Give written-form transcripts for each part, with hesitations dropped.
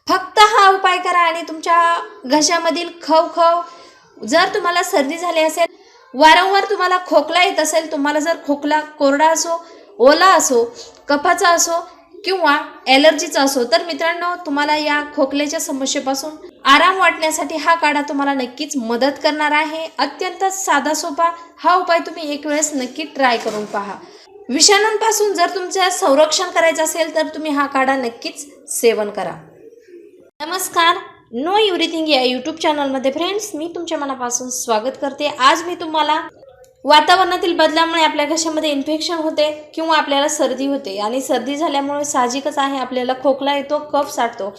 फक्त हा उपाय करा आणि तुमच्या घशामधील खवखव, जर तुम्हाला सर्दी झाली असेल, वारंवार तुम्हाला खोकला येत असेल, तुम्हाला जर खोकला कोरडा असो, ओला असो, कफाचा असो किंवा ॲलर्जीचा असो, तर मित्रांनो तुम्हाला या खोकल्याच्या समस्येपासून आराम वाटण्यासाठी हा काढा तुम्हाला नक्कीच मदत करणार आहे। अत्यंत साधा सोपा हा उपाय तुम्ही एक वेळेस नक्की ट्राय करून पहा। विषाणूंपासून जर तुमचं संरक्षण करायचं असेल तर तुम्ही हा काढा नक्कीच सेवन करा। नमस्कार, नो एव्हरीथिंग या यूट्यूब चॅनलमध्ये फ्रेंड्स मी तुमच्या मनापासून स्वागत करते। आज मी तुम्हाला वातावरणातील बदलामुळे आपल्या घशामध्ये इन्फेक्शन होते किंवा आपल्याला सर्दी होते आणि सर्दी झाल्यामुळे साहजिकच आहे आपल्याला खोकला येतो, कफ साठतो।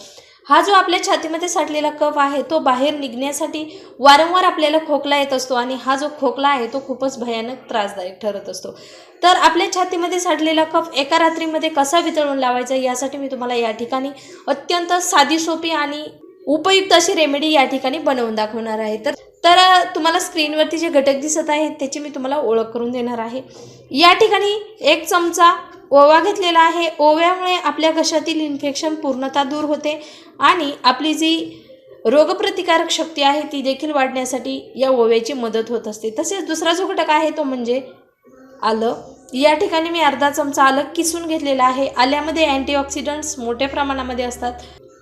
हा जो आपल्या छातीमध्ये साठलेला कफ आहे तो बाहेर निघण्यासाठी वारंवार आपल्याला खोकला येत असतो आणि हा जो खोकला आहे तो खूपच भयानक त्रासदायक ठरत असतो। तर आपल्या छातीमध्ये साठलेला कफ एका रात्रीमध्ये कसा वितळून लावायचा यासाठी मी तुम्हाला या ठिकाणी अत्यंत साधी सोपी आणि उपयुक्त अशी रेमेडी या ठिकाणी बनवून दाखवणार आहे। तर तुम्हाला स्क्रीनवरती जे घटक दिसत आहेत त्याची मी तुम्हाला ओळख करून देणार आहे। या ठिकाणी 1 चमचा ओवा घेतलेला आहे। ओव्यामुळे आपल्या घशातील इन्फेक्शन पूर्णतः दूर होते आणि आपली जी रोगप्रतिकारक शक्ती आहे ती देखील वाढण्यासाठी या ओव्याची मदत होत असते। तसेच दुसरा जो घटक आहे तो म्हणजे आलं। या ठिकाणी मी अर्धा चमचा आलं किसून घेतलेला आहे। आल्यामध्ये अँटीऑक्सिडंट्स मोठ्या प्रमाणामध्ये असतात,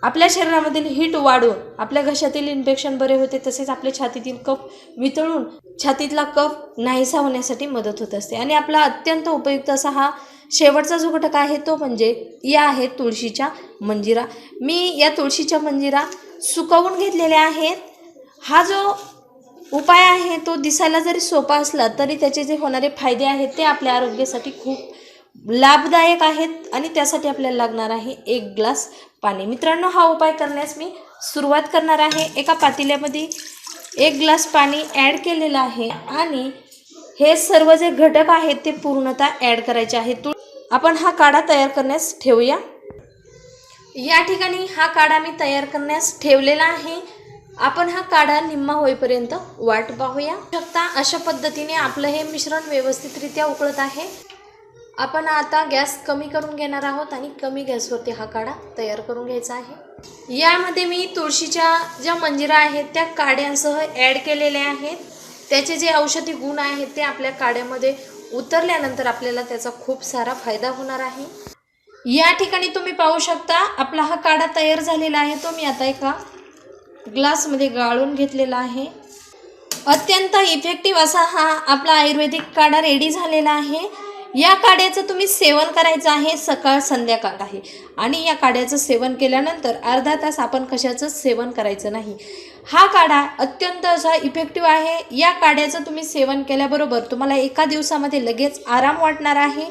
आपल्या शरीरामधील हीट वाढून आपल्या घशातील इन्फेक्शन बरे होते, तसेच आपल्या छातीतील कफ वितळून छातीतला कफ नाहीसा होण्यासाठी मदत होत असते। आणि आपला अत्यंत उपयुक्त असा हा शेवटचा जो घटक आहे तो म्हणजे या आहेत तुळशीच्या मंजिरा। मी या तुळशीच्या मंजिरा सुकवून घेतलेल्या आहेत। हा जो उपाय आहे तो दिसायला जरी सोपा असला तरी त्याचे जे होणारे फायदे आहेत ते आपल्या आरोग्यासाठी खूप लाभदायक आहेत आणि त्यासाठी आपल्याला लागणार आहे 1 ग्लास पाणी। मित्रांनो, हा उपाय करण्यास मी सुरुवात करणार आहे। एका पातेल्यामध्ये 1 ग्लास पाणी ॲड केलेलं आहे आणि हे सर्व जे घटक आहेत ते पूर्णतः ॲड करायचे आहेत। आपण हा काढा तयार करण्यास ठेवूया। या ठिकाणी हा काढा मी तयार करण्यास ठेवलेला आहे। आपण हा काढा निम्मा होईपर्यंत वाट पाहूया। अशा पद्धतीने आपलं हे मिश्रण व्यवस्थितरित्या उकळत आहे। आपण आता गॅस कमी करून घेणार आहोत आणि कमी गॅसवरती हा काढा तयार करून घ्यायचा आहे। यामध्ये मी तुळशीच्या ज्या मंजिरा आहेत त्या काड्यांसह ॲड केलेल्या आहेत। त्याचे जे औषधी गुण आहेत ते आपल्या काड्यामध्ये उतरल्यानंतर आपल्याला त्याचा खूप सारा फायदा होणार आहे। या ठिकाणी तुम्ही पाहू शकता आपला हा काढा तयार झालेला आहे। तो मी आता एका ग्लासमध्ये गाळून घेतलेला आहे। अत्यंत इफेक्टिव्ह असा हा आपला आयुर्वेदिक काढा रेडी झालेला आहे। या काढ्याचं तुम्ही सेवन करायचं आहे सकाळ संध्याकाळ आहे आणि या काढ्याचं सेवन केल्यानंतर अर्धा तास आपण कशाचं सेवन करायचं नाही। हा काढा अत्यंत असा इफेक्टिव्ह आहे। या काढ्याचं तुम्ही सेवन केल्याबरोबर तुम्हाला एका दिवसामध्ये लगेच आराम वाटणार आहे।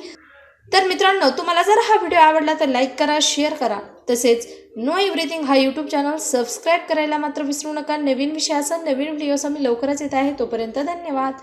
तर मित्रांनो, तुम्हाला जर हा व्हिडिओ आवडला तर लाईक करा, शेअर करा, तसेच नो एव्हरीथिंग हा यूट्यूब चॅनल सबस्क्राईब करायला मात्र विसरू नका। नवीन विषयाचा नवीन व्हिडिओचा मी लवकरच येत आहे। तोपर्यंत धन्यवाद।